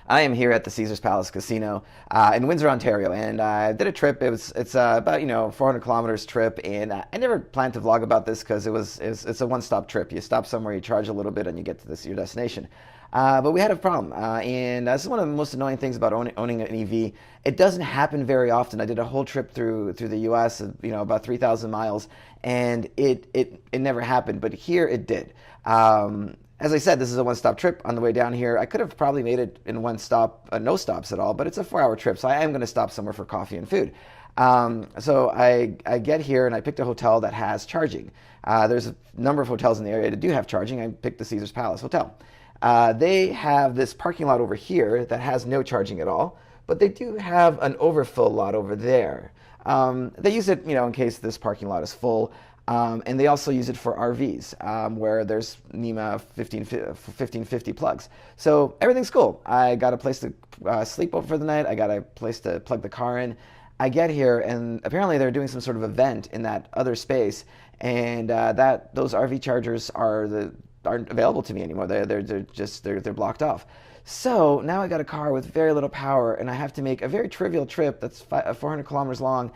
I am here at the Caesars Palace Casino in Windsor, Ontario, and I did a trip. It's about 400 kilometers trip, and I never planned to vlog about this because it's a one-stop trip. You stop somewhere, you charge a little bit, and you get to your destination. But we had a problem, and this is one of the most annoying things about owning an EV. It doesn't happen very often. I did a whole trip through the U.S., about 3,000 miles, and it never happened. But here it did. As I said, this is a one-stop trip. On the way down here, I could have probably made it in one stop, no stops at all, but it's a 4-hour trip, so I am going to stop somewhere for coffee and food. So I get here, and I picked a hotel that has charging. There's a number of hotels in the area that do have charging. I picked the Caesars Palace Hotel. They have this parking lot over here that has no charging at all, but they do have an overfill lot over there. They use it, in case this parking lot is full. And they also use it for RVs, where there's NEMA 1550 plugs. So everything's cool. I got a place to sleep over for the night. I got a place to plug the car in. I get here, and apparently they're doing some sort of event in that other space, and those RV chargers aren't available to me anymore. They're blocked off. So now I got a car with very little power, and I have to make a very trivial trip that's 400 kilometers long.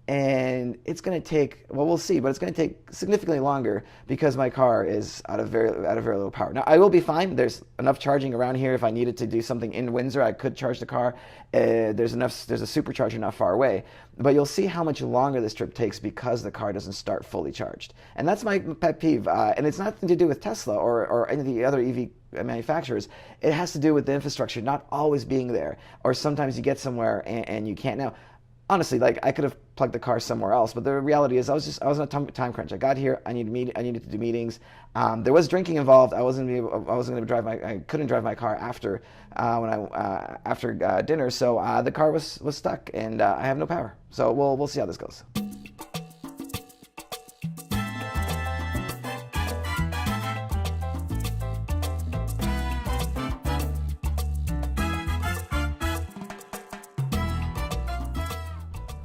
And it's going to take, well, we'll see, but it's going to take significantly longer because my car is out of very little power. Now, I will be fine. There's enough charging around here. If I needed to do something in Windsor, I could charge the car. There's a supercharger not far away. But you'll see how much longer this trip takes because the car doesn't start fully charged. And that's my pet peeve. And it's nothing to do with Tesla or any of the other EV manufacturers. It has to do with the infrastructure not always being there. Or sometimes you get somewhere and you can't. Now, honestly, I could have plugged the car somewhere else, but the reality is I was on a time crunch. I got here, I needed to do meetings. There was drinking involved. I couldn't drive my car after dinner, so the car was stuck, and I have no power. So we'll see how this goes.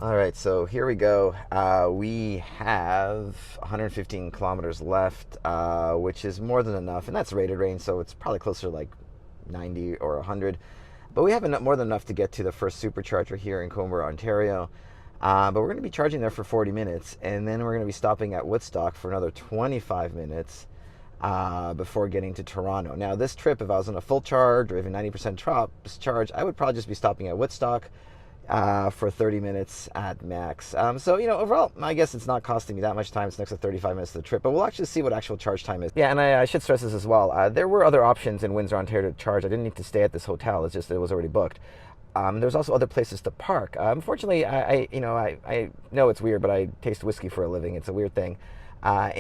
All right, so here we go. We have 115 kilometers left, which is more than enough, and that's rated range, so it's probably closer to like 90 or 100. But we have more than enough to get to the first supercharger here in Coimbre, Ontario. But we're going to be charging there for 40 minutes, and then we're going to be stopping at Woodstock for another 25 minutes before getting to Toronto. Now, this trip, if I was on a full charge or even 90% charge, I would probably just be stopping at Woodstock for 30 minutes at max. So, overall, I guess it's not costing me that much time. It's next to 35 minutes of the trip, but we'll actually see what actual charge time is. Yeah, and I should stress this as well. There were other options in Windsor, Ontario to charge. I didn't need to stay at this hotel. It's just that it was already booked. There's also other places to park. Unfortunately, I know it's weird, but I taste whiskey for a living. It's a weird thing. But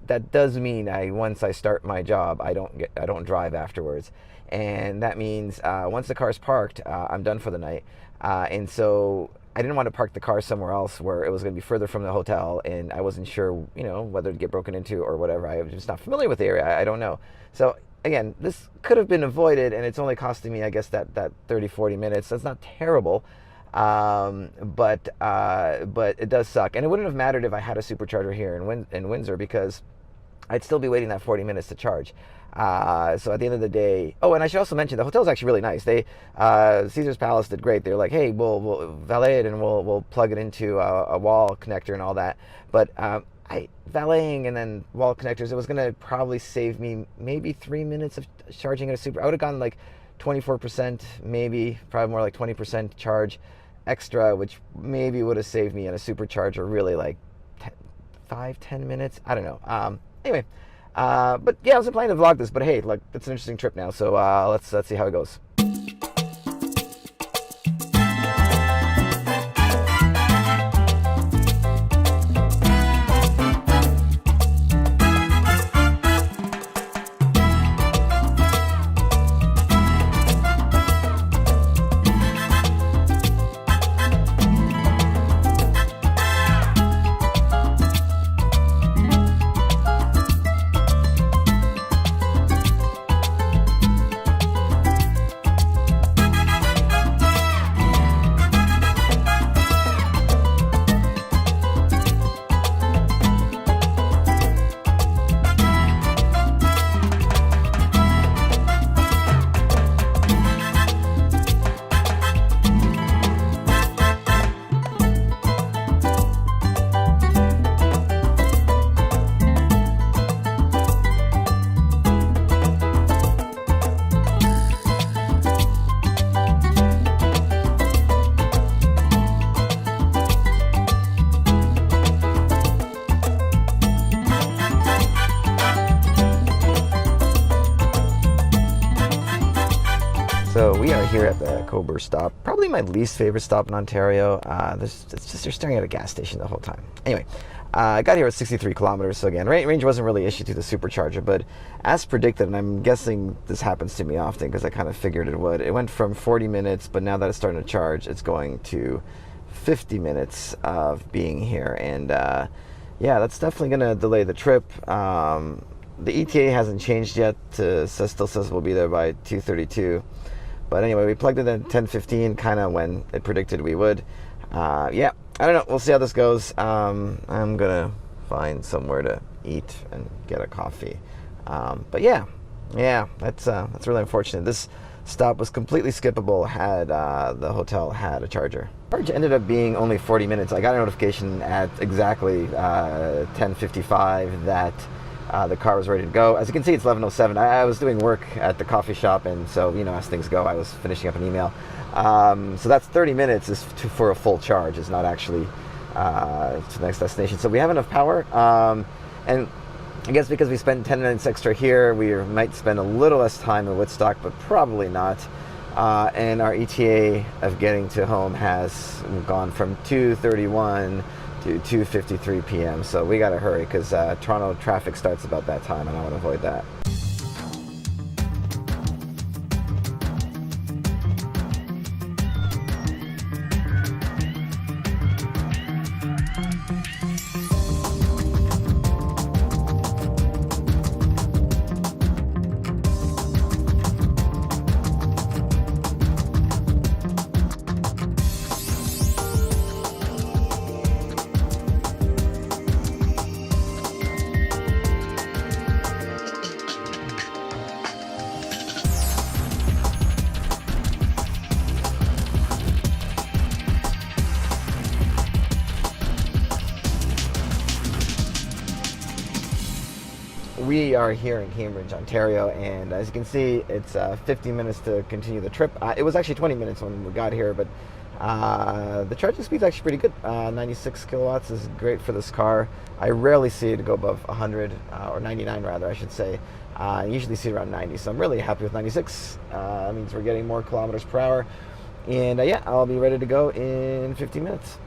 that does mean once I start my job, I don't drive afterwards. And that means once the car's parked, I'm done for the night. And so I didn't want to park the car somewhere else where it was going to be further from the hotel, and I wasn't sure, whether to get broken into or whatever. I was just not familiar with the area. I don't know. So again, this could have been avoided, and it's only costing me, I guess, that 30, 40 minutes. That's not terrible. But it does suck. And it wouldn't have mattered if I had a supercharger here in Windsor, because I'd still be waiting that 40 minutes to charge. So at the end of the day, and I should also mention the hotel's actually really nice. Caesars Palace did great. They're like, hey, we'll valet it and we'll plug it into a wall connector and all that. But valeting and then wall connectors, it was going to probably save me maybe 3 minutes of charging at a super. I would have gone like 24%, maybe probably more like 20% charge extra, which maybe would have saved me at a supercharger really like 5-10 minutes. I don't know. Anyway. But yeah, I wasn't planning to vlog this, but hey, look, it's an interesting trip now, so let's see how it goes. So we are here at the Coburg stop, probably my least favorite stop in Ontario. It's just you're staring at a gas station the whole time. Anyway, I got here at 63 kilometers, so again, range wasn't really an issue to the supercharger, but as predicted, and I'm guessing this happens to me often because I kind of figured it would, it went from 40 minutes, but now that it's starting to charge, it's going to 50 minutes of being here, and yeah, that's definitely going to delay the trip. The ETA hasn't changed yet, still says we'll be there by 2:32. But anyway, we plugged it in 10:15, kind of when it predicted we would. Yeah, I don't know. We'll see how this goes. I'm going to find somewhere to eat and get a coffee. But yeah, that's really unfortunate. This stop was completely skippable had the hotel had a charger. Charge ended up being only 40 minutes. I got a notification at exactly 10:55 that the car was ready to go. As you can see, it's 11:07. I was doing work at the coffee shop, and so, you know, as things go, I was finishing up an email. So that's 30 minutes for a full charge. It's not actually to the next destination. So we have enough power. And I guess because we spent 10 minutes extra here, we might spend a little less time in Woodstock, but probably not. And our ETA of getting to home has gone from 2:31 to 2:53 p.m. So we got to hurry because Toronto traffic starts about that time, and I want to avoid that. We are here in Cambridge, Ontario, and as you can see, it's 50 minutes to continue the trip. It was actually 20 minutes when we got here, but the charging speed's actually pretty good. 96 kilowatts is great for this car. I rarely see it go above 100, or 99 rather, I should say. I usually see it around 90, so I'm really happy with 96. That means we're getting more kilometers per hour. And yeah, I'll be ready to go in 50 minutes.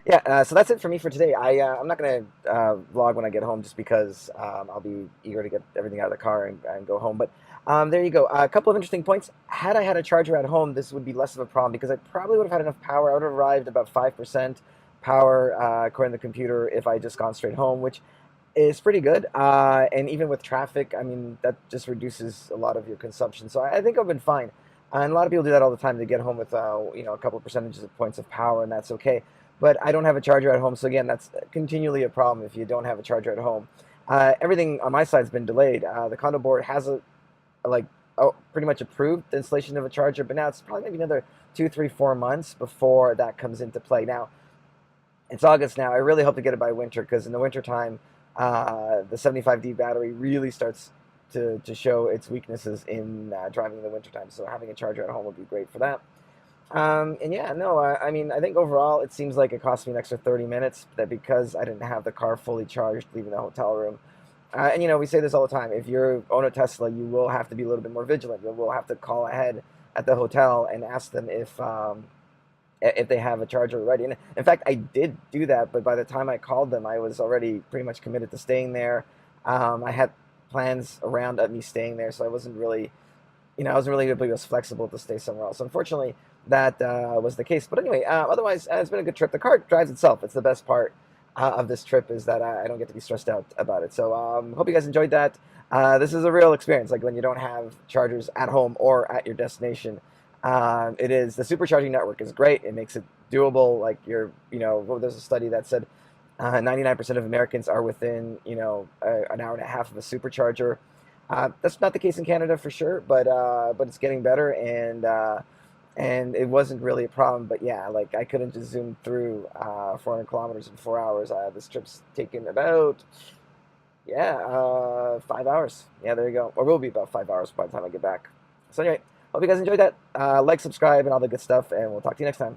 Yeah, so that's it for me for today. I'm not going to vlog when I get home just because I'll be eager to get everything out of the car and go home. But there you go. A couple of interesting points. Had I had a charger at home, this would be less of a problem because I probably would have had enough power. I would have arrived about 5% power according to the computer if I just gone straight home, which is pretty good. And even with traffic, I mean, that just reduces a lot of your consumption. So I think I've been fine. And a lot of people do that all the time. They get home with you know, a couple of percentages of points of power, and that's okay. But I don't have a charger at home, so again, that's continually a problem if you don't have a charger at home. Everything on my side's been delayed. The condo board has pretty much approved the installation of a charger, but now it's probably maybe another 2, 3, 4 months before that comes into play. Now, it's August now. I really hope to get it by winter because in the wintertime, the 75D battery really starts to show its weaknesses in driving in the wintertime. So having a charger at home would be great for that. And yeah, no, I mean, I think overall it seems like it cost me an extra 30 minutes that because I didn't have the car fully charged leaving the hotel room. And you know, we say this all the time. If you own a Tesla, you will have to be a little bit more vigilant. You will have to call ahead at the hotel and ask them if they have a charger ready. And in fact, I did do that, but by the time I called them, I was already pretty much committed to staying there. I had plans around me staying there, so I wasn't really, you know, I wasn't really able to be as flexible to stay somewhere else. Unfortunately, that was the case. But anyway, otherwise, it's been a good trip. The car drives itself. It's the best part of this trip is that I don't get to be stressed out about it. So hope you guys enjoyed that. This is a real experience, like when you don't have chargers at home or at your destination. It is, the supercharging network is great. It makes it doable. Like you know, there's a study that said 99% of Americans are within, you know, an hour and a half of a supercharger. That's not the case in Canada for sure, but it's getting better, and it wasn't really a problem. But yeah, like I couldn't just zoom through 400 kilometers in 4 hours. This trip's taken about 5 hours. Yeah, there you go. Or will be about 5 hours by the time I get back. So anyway, hope you guys enjoyed that. Like, subscribe, and all the good stuff, and we'll talk to you next time.